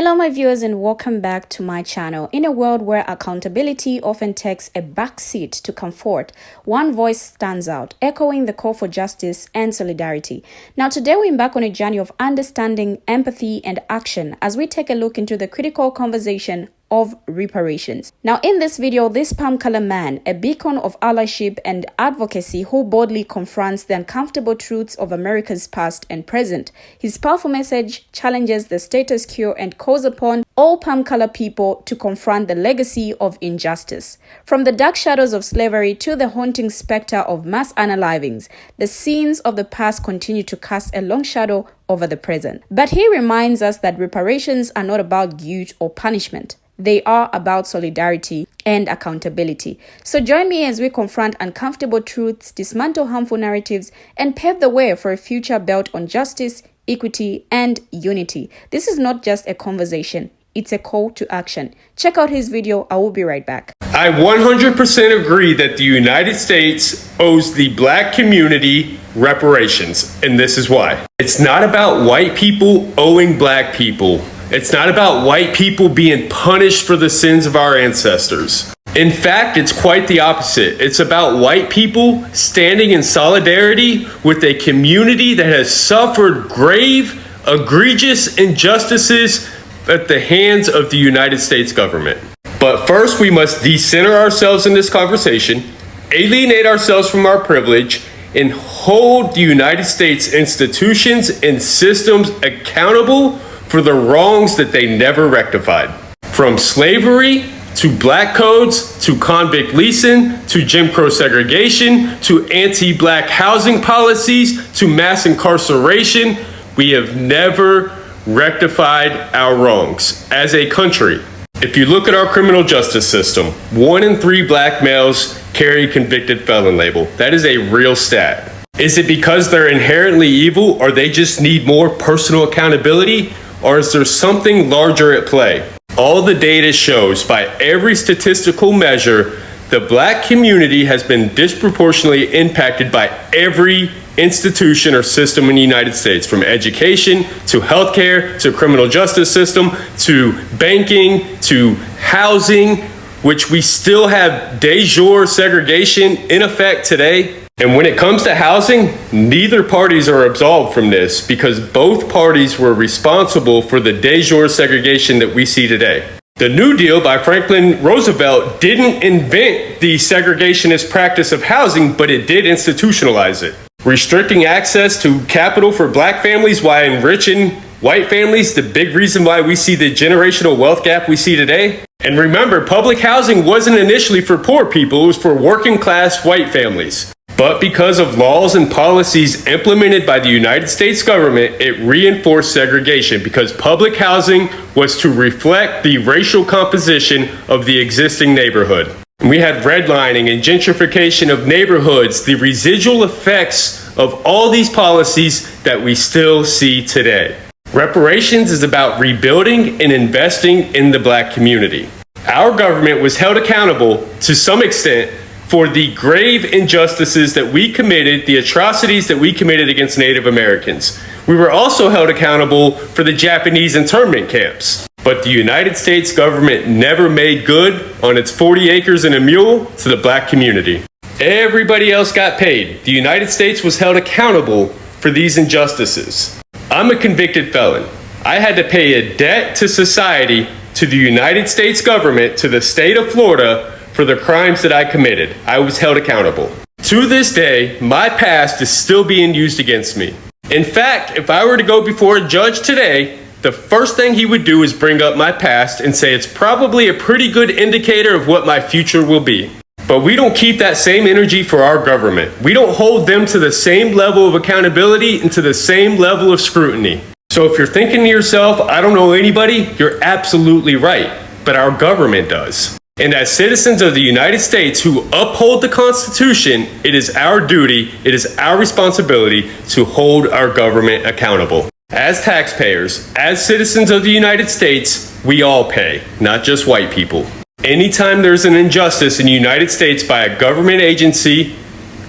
Hello my viewers and welcome back to my channel. In a world where accountability often takes a backseat to comfort, one voice stands out, echoing the call for justice and solidarity. Now today we embark on a journey of understanding, empathy and action as we take a look into the critical conversation of reparations. Now in this video, this palm color man, a beacon of allyship and advocacy who boldly confronts the uncomfortable truths of America's past and present. His powerful message challenges the status quo and calls upon all palm color people to confront the legacy of injustice. From the dark shadows of slavery to the haunting specter of mass unalivings, the scenes of the past continue to cast a long shadow over the present. But he reminds us that reparations are not about guilt or punishment. They are about solidarity and accountability. So join me as we confront uncomfortable truths, dismantle harmful narratives, and pave the way for a future built on justice, equity, and unity. This is not just a conversation. It's a call to action. Check out his video. I will be right back. I 100% agree that the United States owes the black community reparations, and this is why. It's not about white people owing black people. It's not about white people being punished for the sins of our ancestors. In fact, it's quite the opposite. It's about white people standing in solidarity with a community that has suffered grave, egregious injustices at the hands of the United States government. But first, we must decenter ourselves in this conversation, alienate ourselves from our privilege, and hold the United States institutions and systems accountable for the wrongs that they never rectified. From slavery to black codes, to convict leasing, to Jim Crow segregation, to anti-black housing policies, to mass incarceration, we have never rectified our wrongs as a country. If you look at our criminal justice system, 1 in 3 black males carry convicted felon label. That is a real stat. Is it because they're inherently evil, or they just need more personal accountability? Or is there something larger at play? All the data shows by every statistical measure, the black community has been disproportionately impacted by every institution or system in the United States, from education to healthcare to criminal justice system to banking to housing, which we still have de jure segregation in effect today. And when it comes to housing, neither parties are absolved from this because both parties were responsible for the de jure segregation that we see today. The New Deal by Franklin Roosevelt didn't invent the segregationist practice of housing, but it did institutionalize it. Restricting access to capital for black families while enriching white families, the big reason why we see the generational wealth gap we see today. And remember, public housing wasn't initially for poor people, it was for working class white families. But because of laws and policies implemented by the United States government, it reinforced segregation because public housing was to reflect the racial composition of the existing neighborhood. We had redlining and gentrification of neighborhoods, the residual effects of all these policies that we still see today. Reparations is about rebuilding and investing in the black community. Our government was held accountable to some extent for the grave injustices that we committed, the atrocities that we committed against Native Americans. We were also held accountable for the Japanese internment camps. But the United States government never made good on its 40 acres and a mule to the black community. Everybody else got paid. The United States was held accountable for these injustices. I'm a convicted felon. I had to pay a debt to society, to the United States government, to the state of Florida, for the crimes that I committed. I was held accountable. To this day, my past is still being used against me. In fact, if I were to go before a judge today, the first thing he would do is bring up my past and say it's probably a pretty good indicator of what my future will be. But we don't keep that same energy for our government. We don't hold them to the same level of accountability and to the same level of scrutiny. So if you're thinking to yourself, I don't know anybody, you're absolutely right. But our government does. And as citizens of the United States who uphold the Constitution, it is our duty, it is our responsibility to hold our government accountable. As taxpayers, as citizens of the United States, we all pay, not just white people. Anytime there's an injustice in the United States by a government agency,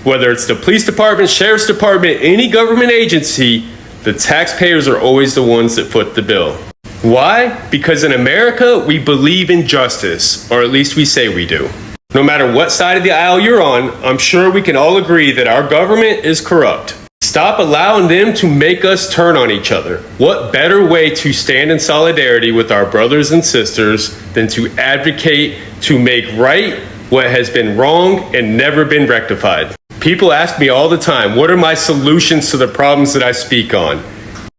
whether it's the police department, sheriff's department, any government agency, the taxpayers are always the ones that foot the bill. Why? Because in America, we believe in justice, or at least we say we do. No matter what side of the aisle you're on, I'm sure we can all agree that our government is corrupt. Stop allowing them to make us turn on each other. What better way to stand in solidarity with our brothers and sisters than to advocate to make right what has been wrong and never been rectified? People ask me all the time, what are my solutions to the problems that I speak on?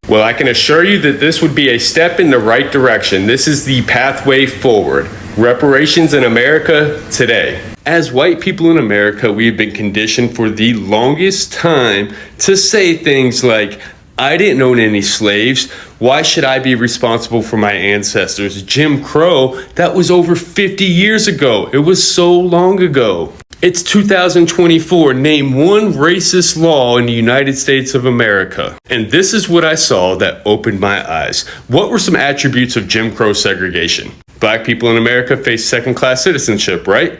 Well, I can assure you that this would be a step in the right direction. This is the pathway forward. Reparations in America today. As white people in America, we have been conditioned for the longest time to say things like, I didn't own any slaves. Why should I be responsible for my ancestors? Jim Crow, that was over 50 years ago. It was so long ago. It's 2024. Name one racist law in the United States of America. And this is what I saw that opened my eyes. What were some attributes of Jim Crow segregation? Black people in America face second-class citizenship, right?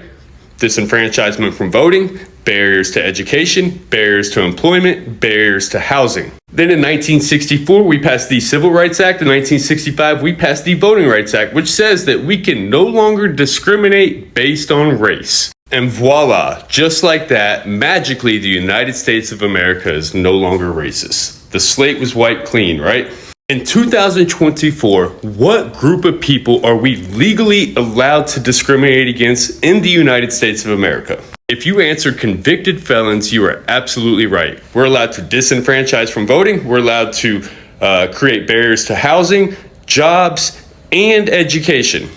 Disenfranchisement from voting, barriers to education, barriers to employment, barriers to housing. Then in 1964, we passed the Civil Rights Act. In 1965, we passed the Voting Rights Act, which says that we can no longer discriminate based on race. And voila, just like that, magically, the United States of America is no longer racist. The slate was wiped clean, right? In 2024, what group of people are we legally allowed to discriminate against in the United States of America? If you answer convicted felons, you are absolutely right. We're allowed to disenfranchise from voting. We're allowed to create barriers to housing, jobs, and education.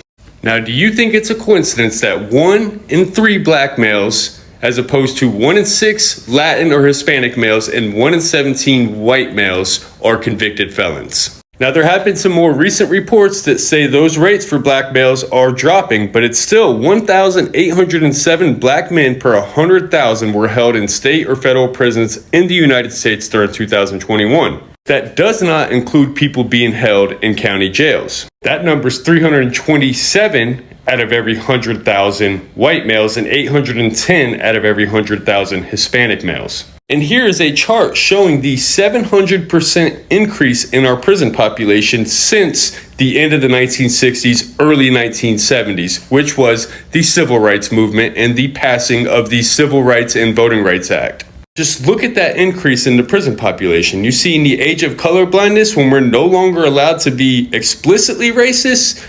Now, do you think it's a coincidence that 1 in 3 black males, as opposed to 1 in 6 Latin or Hispanic males and 1 in 17 white males are convicted felons? Now, there have been some more recent reports that say those rates for black males are dropping, but it's still 1,807 black men per 100,000 were held in state or federal prisons in the United States during 2021. That does not include people being held in county jails. That number is 327 out of every 100,000 white males and 810 out of every 100,000 Hispanic males. And here is a chart showing the 700% increase in our prison population since the end of the 1960s, early 1970s, which was the Civil Rights Movement and the passing of the Civil Rights and Voting Rights Act. Just look at that increase in the prison population. You see, in the age of color blindness, when we're no longer allowed to be explicitly racist,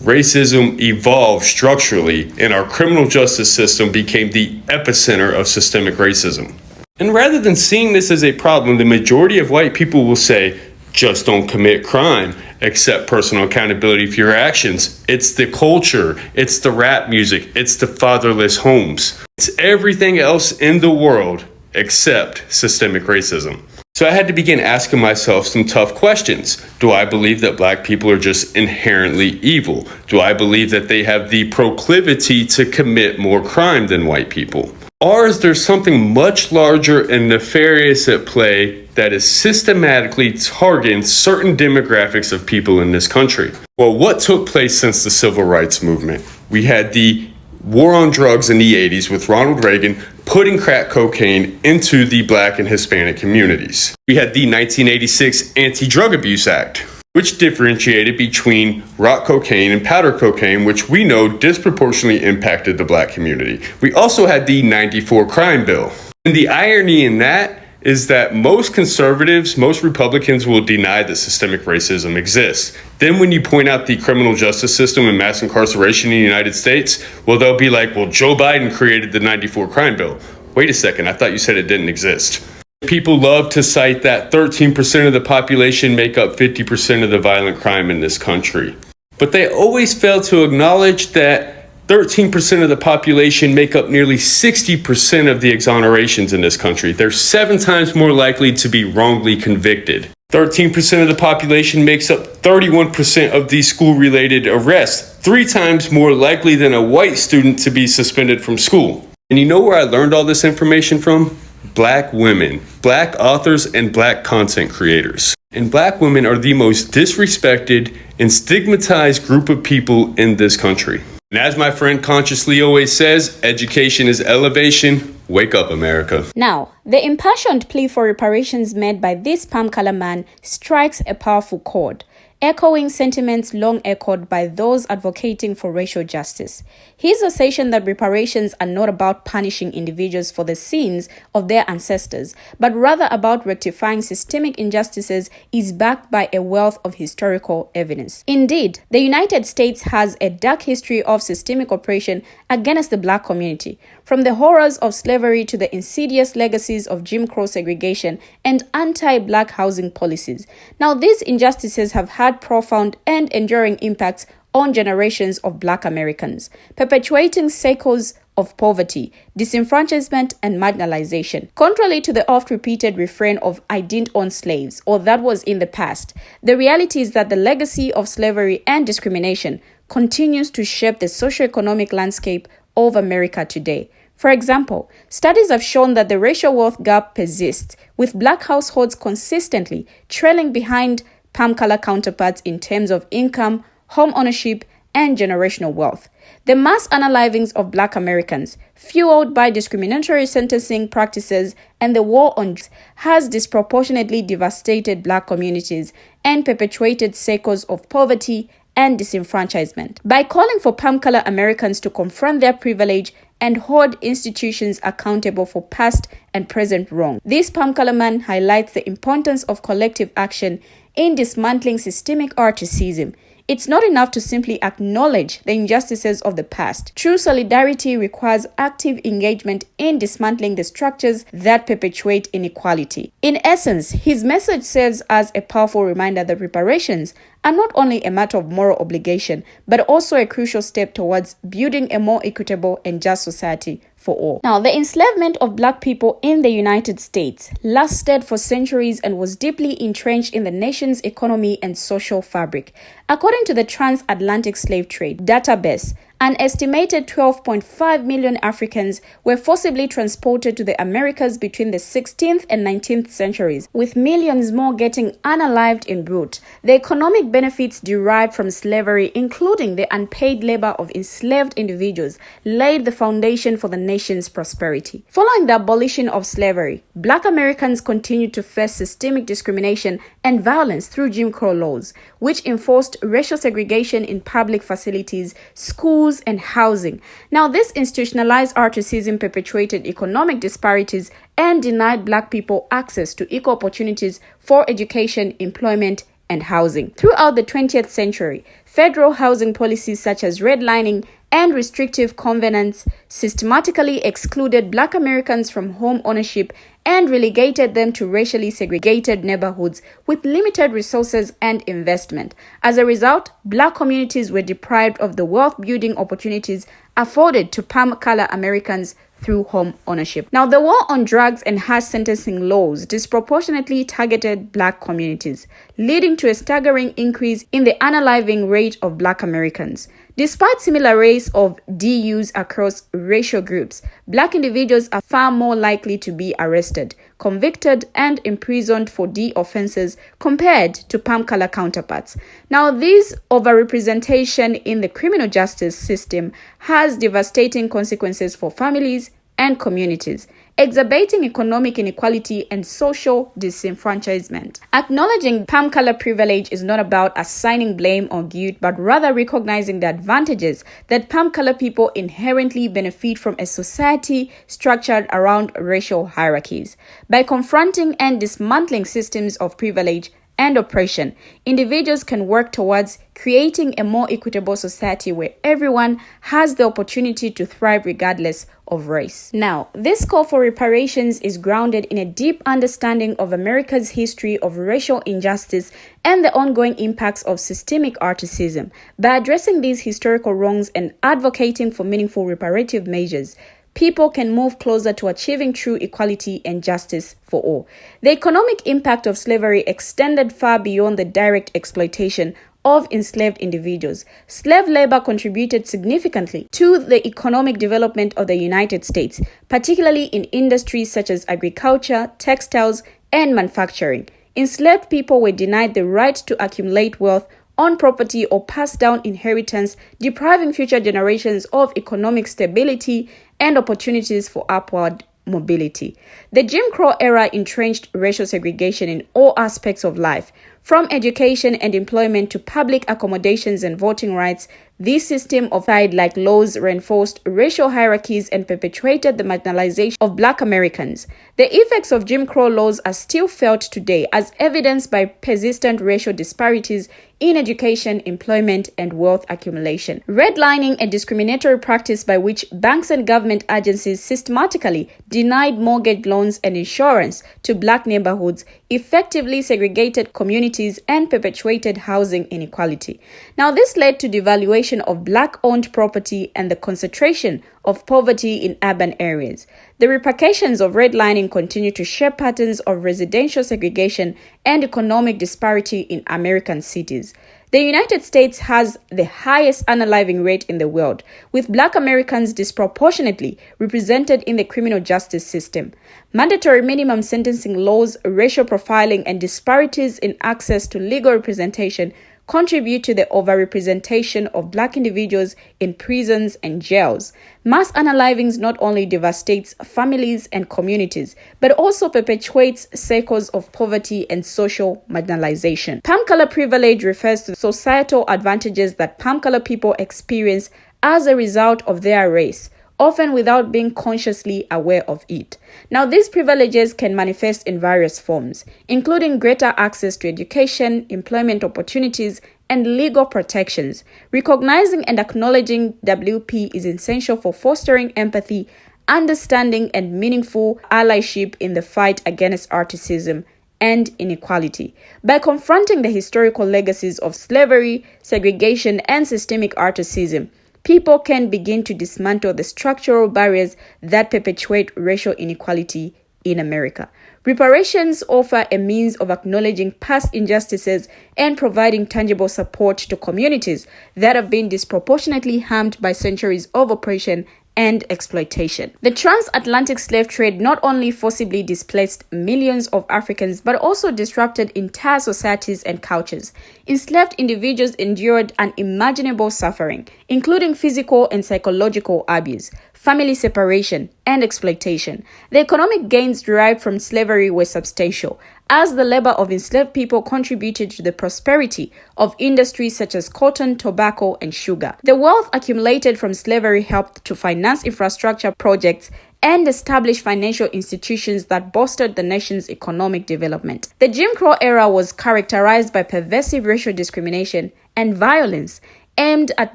racism evolved structurally, and our criminal justice system became the epicenter of systemic racism. And rather than seeing this as a problem, the majority of white people will say, just don't commit crime, accept personal accountability for your actions. It's the culture, it's the rap music, it's the fatherless homes. It's everything else in the world except systemic racism. So I had to begin asking myself some tough questions. Do I believe that black people are just inherently evil? Do I believe that they have the proclivity to commit more crime than white people? Or is there something much larger and nefarious at play that is systematically targeting certain demographics of people in this country? Well, what took place since the Civil Rights Movement? We had the war on drugs in the 80s with Ronald Reagan putting crack cocaine into the black and Hispanic communities. We had the 1986 Anti-Drug Abuse Act, which differentiated between rock cocaine and powder cocaine, which we know disproportionately impacted the black community. We also had the 94 crime bill. And the irony in that is that most conservatives, most Republicans will deny that systemic racism exists. Then when you point out the criminal justice system and mass incarceration in the United States, well, they'll be like, well, Joe Biden created the 94 crime bill. Wait a second, I thought you said it didn't exist. People love to cite that 13% of the population make up 50% of the violent crime in this country. But they always fail to acknowledge that 13% of the population make up nearly 60% of the exonerations in this country. They're 7 times more likely to be wrongly convicted. 13% of the population makes up 31% of these school-related arrests, 3 times more likely than a white student to be suspended from school. And you know where I learned all this information from? Black women, black authors, and black content creators. And black women are the most disrespected and stigmatized group of people in this country. And as my friend consciously always says, education is elevation. Wake up, America. Now, the impassioned plea for reparations made by this palm color man strikes a powerful chord. echoing sentiments long echoed by those advocating for racial justice. His assertion that reparations are not about punishing individuals for the sins of their ancestors, but rather about rectifying systemic injustices is backed by a wealth of historical evidence. Indeed, the United States has a dark history of systemic oppression against the Black community, from the horrors of slavery to the insidious legacies of Jim Crow segregation and anti-Black housing policies. Now, these injustices have had profound and enduring impacts on generations of Black Americans, perpetuating cycles of poverty, disenfranchisement, and marginalization. Contrary to the oft-repeated refrain of "I didn't own slaves" or "that was in the past," the reality is that the legacy of slavery and discrimination continues to shape the socioeconomic landscape of America today. For example, studies have shown that the racial wealth gap persists, with Black households consistently trailing behind palm-color counterparts in terms of income, home ownership, and generational wealth. The mass unalivings of Black Americans, fueled by discriminatory sentencing practices and the war on drugs, has disproportionately devastated Black communities and perpetuated cycles of poverty and disenfranchisement. By calling for palm-color Americans to confront their privilege and hold institutions accountable for past and present wrong, this palm-color man highlights the importance of collective action in dismantling systemic racism. It's not enough to simply acknowledge the injustices of the past. True solidarity requires active engagement in dismantling the structures that perpetuate inequality. In essence, his message serves as a powerful reminder that reparations are not only a matter of moral obligation, but also a crucial step towards building a more equitable and just society for all. Now, the enslavement of Black people in the United States lasted for centuries and was deeply entrenched in the nation's economy and social fabric. According to the Transatlantic Slave Trade Database, an estimated 12.5 million Africans were forcibly transported to the Americas between the 16th and 19th centuries, with millions more getting unalived en route. The economic benefits derived from slavery, including the unpaid labor of enslaved individuals, laid the foundation for the nation's prosperity. Following the abolition of slavery, Black Americans continued to face systemic discrimination and violence through Jim Crow laws, which enforced racial segregation in public facilities, schools, and housing. Now, this institutionalized racism perpetuated economic disparities and denied Black people access to equal opportunities for education, employment, and housing. Throughout the 20th century, federal housing policies such as redlining and restrictive covenants systematically excluded Black Americans from home ownership and relegated them to racially segregated neighborhoods with limited resources and investment. As a result, Black communities were deprived of the wealth-building opportunities afforded to palm-color Americans through home ownership. Now, the war on drugs and harsh sentencing laws disproportionately targeted Black communities, leading to a staggering increase in the unaliving rate of Black Americans. Despite similar rates of DUs across racial groups, Black individuals are far more likely to be arrested, convicted, and imprisoned for D offenses compared to palm-color counterparts. Now, this overrepresentation in the criminal justice system has devastating consequences for families and communities, exacerbating economic inequality and social disenfranchisement. Acknowledging palm-color privilege is not about assigning blame or guilt, but rather recognizing the advantages that palm-color people inherently benefit from a society structured around racial hierarchies. By confronting and dismantling systems of privilege and oppression, individuals can work towards creating a more equitable society where everyone has the opportunity to thrive regardless of race. Now, this call for reparations is grounded in a deep understanding of America's history of racial injustice and the ongoing impacts of systemic racism. By addressing these historical wrongs and advocating for meaningful reparative measures, people can move closer to achieving true equality and justice for all. The economic impact of slavery extended far beyond the direct exploitation of enslaved individuals. Slave labor contributed significantly to the economic development of the United States, particularly in industries such as agriculture, textiles, and manufacturing. Enslaved people were denied the right to accumulate wealth on property or pass down inheritance, depriving future generations of economic stability and opportunities for upward mobility. The Jim Crow era entrenched racial segregation in all aspects of life, from education and employment to public accommodations and voting rights. This system of like laws reinforced racial hierarchies and perpetuated the marginalization of Black Americans. The effects of Jim Crow laws are still felt today, as evidenced by persistent racial disparities in education, employment, and wealth accumulation. Redlining, a discriminatory practice by which banks and government agencies systematically denied mortgage loans and insurance to Black neighborhoods, effectively segregated communities and perpetuated housing inequality. Now, this led to devaluation of Black-owned property and the concentration of poverty in urban areas. The repercussions of redlining continue to shape patterns of residential segregation and economic disparity in American cities. The United States has the highest unaliving rate in the world, with Black Americans disproportionately represented in the criminal justice system. Mandatory minimum sentencing laws, racial profiling, and disparities in access to legal representation contribute to the overrepresentation of Black individuals in prisons and jails. Mass unalivings not only devastates families and communities, but also perpetuates cycles of poverty and social marginalization. Palm color privilege refers to societal advantages that palm color people experience as a result of their race, often without being consciously aware of it. Now, these privileges can manifest in various forms, including greater access to education, employment opportunities, and legal protections. Recognizing and acknowledging WP is essential for fostering empathy, understanding, and meaningful allyship in the fight against racism and inequality. By confronting the historical legacies of slavery, segregation, and systemic racism, people can begin to dismantle the structural barriers that perpetuate racial inequality in America. Reparations offer a means of acknowledging past injustices and providing tangible support to communities that have been disproportionately harmed by centuries of oppression and exploitation. The transatlantic slave trade not only forcibly displaced millions of Africans, but also disrupted entire societies and cultures. Enslaved individuals endured unimaginable suffering, including physical and psychological abuse, family separation, and exploitation. The economic gains derived from slavery were substantial, as the labor of enslaved people contributed to the prosperity of industries such as cotton, tobacco, and sugar. The wealth accumulated from slavery helped to finance infrastructure projects and establish financial institutions that bolstered the nation's economic development. The Jim Crow era was characterized by pervasive racial discrimination and violence aimed at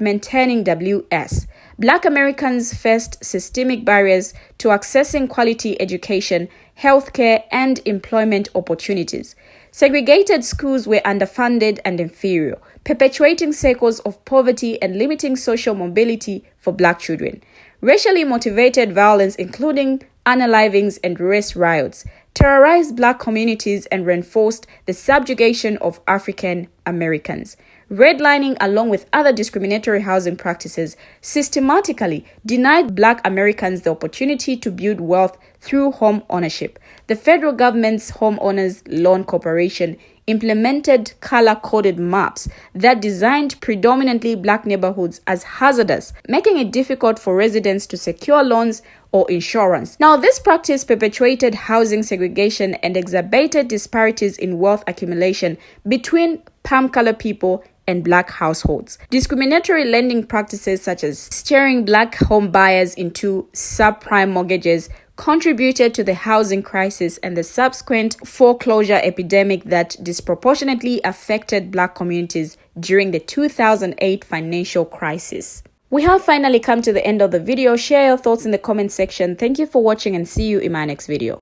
maintaining WS. Black Americans faced systemic barriers to accessing quality education, healthcare, and employment opportunities. Segregated schools were underfunded and inferior, perpetuating cycles of poverty and limiting social mobility for Black children. Racially motivated violence, including unalivings and race riots, terrorized Black communities and reinforced the subjugation of African Americans. Redlining, along with other discriminatory housing practices, systematically denied Black Americans the opportunity to build wealth through home ownership. The federal government's Homeowners Loan Corporation implemented color-coded maps that designed predominantly Black neighborhoods as hazardous, making it difficult for residents to secure loans or insurance. Now, this practice perpetuated housing segregation and exacerbated disparities in wealth accumulation between palm-colored people and Black households. Discriminatory lending practices such as steering Black home buyers into subprime mortgages contributed to the housing crisis and the subsequent foreclosure epidemic that disproportionately affected Black communities during the 2008 financial crisis. We have finally come to the end of the video. Share your thoughts in the comment section. Thank you for watching and see you in my next video.